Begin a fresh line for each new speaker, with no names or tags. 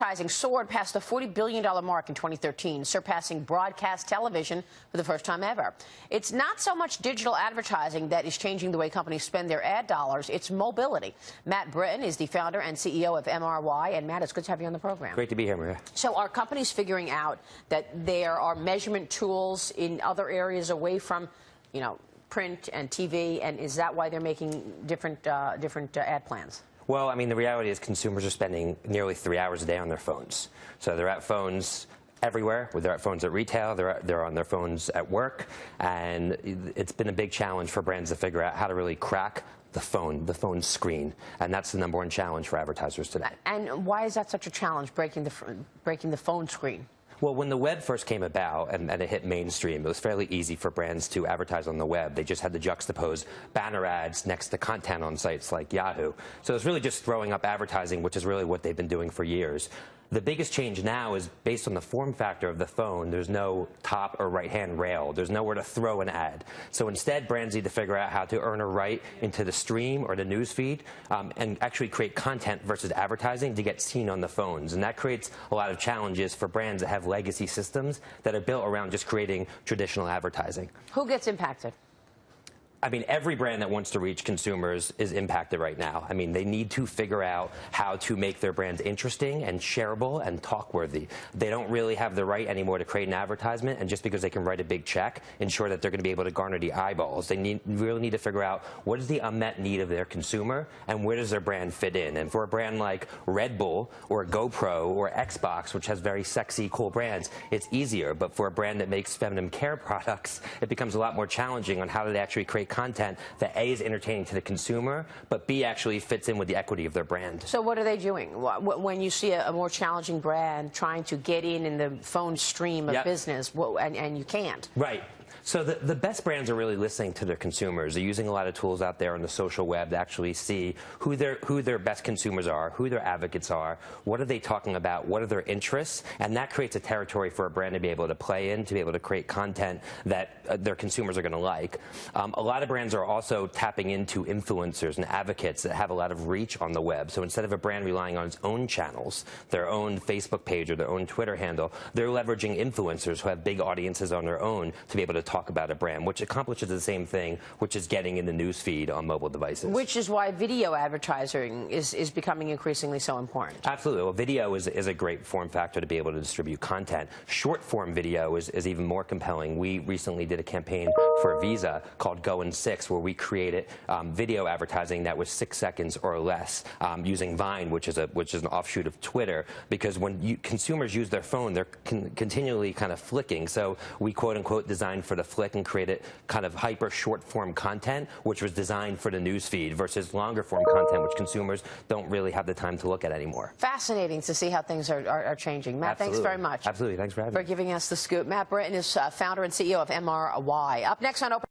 Advertising soared past the $40 billion mark in 2013, surpassing broadcast television for the first time ever. It's not so much digital advertising that is changing the way companies spend their ad dollars, it's mobility. Matt Britton is the founder and CEO of MRY. And Matt, it's good to have you on the program.
Great to be here, Maria.
So are companies figuring out that there are measurement tools in other areas away from, print and TV, and is that why they're making different ad plans?
Well, I mean, the reality is consumers are spending nearly 3 hours a day on their phones. So they're at phones everywhere. They're at phones at retail. They're on their phones at work. And it's been a big challenge for brands to figure out how to really crack the phone screen. And that's the #1 challenge for advertisers today.
And why is that such a challenge, breaking the phone screen?
Well, when the web first came about and it hit mainstream, it was fairly easy for brands to advertise on the web. They just had to juxtapose banner ads next to content on sites like Yahoo. So it's really just throwing up advertising, which is really what they've been doing for years. The biggest change now is based on the form factor of the phone. There's no top or right-hand rail. There's nowhere to throw an ad. So instead, brands need to figure out how to earn a right into the stream or the news feed and actually create content versus advertising to get seen on the phones. And that creates a lot of challenges for brands that have legacy systems that are built around just creating traditional advertising.
Who gets impacted?
I mean, every brand that wants to reach consumers is impacted right now. I mean, they need to figure out how to make their brands interesting and shareable and talk-worthy. They don't really have the right anymore to create an advertisement, and just because they can write a big check, ensure that they're going to be able to garner the eyeballs. They really need to figure out what is the unmet need of their consumer and where does their brand fit in. And for a brand like Red Bull or GoPro or Xbox, which has very sexy, cool brands, it's easier. But for a brand that makes feminine care products, it becomes a lot more challenging on how do they actually create content that A, is entertaining to the consumer, but B, actually fits in with the equity of their brand.
So what are they doing? When you see a more challenging brand trying to get in the phone stream of business, and you can't?
Right. So the best brands are really listening to their consumers. They're using a lot of tools out there on the social web to actually see who their best consumers are, who their advocates are, what are they talking about, what are their interests, and that creates a territory for a brand to be able to play in, to be able to create content that their consumers are going to like. A lot of brands are also tapping into influencers and advocates that have a lot of reach on the web. So instead of a brand relying on its own channels, their own Facebook page or their own Twitter handle, they're leveraging influencers who have big audiences on their own to be able to talk about a brand, which accomplishes the same thing, which is getting in the news feed on mobile devices.
Which is why video advertising is becoming increasingly so important.
Absolutely. Well, video is a great form factor to be able to distribute content. Short form video is even more compelling. We recently did a campaign for Visa called Go in 6, where we created video advertising that was 6 seconds or less using Vine, which is an offshoot of Twitter, because when consumers use their phone, they're continually kind of flicking. So we quote unquote designed for the flick and created kind of hyper short form content, which was designed for the news feed, versus longer form content, which consumers don't really have the time to look at anymore.
Fascinating to see how things are changing. Matt,
Absolutely.
Thanks very much.
Absolutely. Thanks for having me.
For giving us the scoop. Matt Britton is founder and CEO of MRY. Up next on Open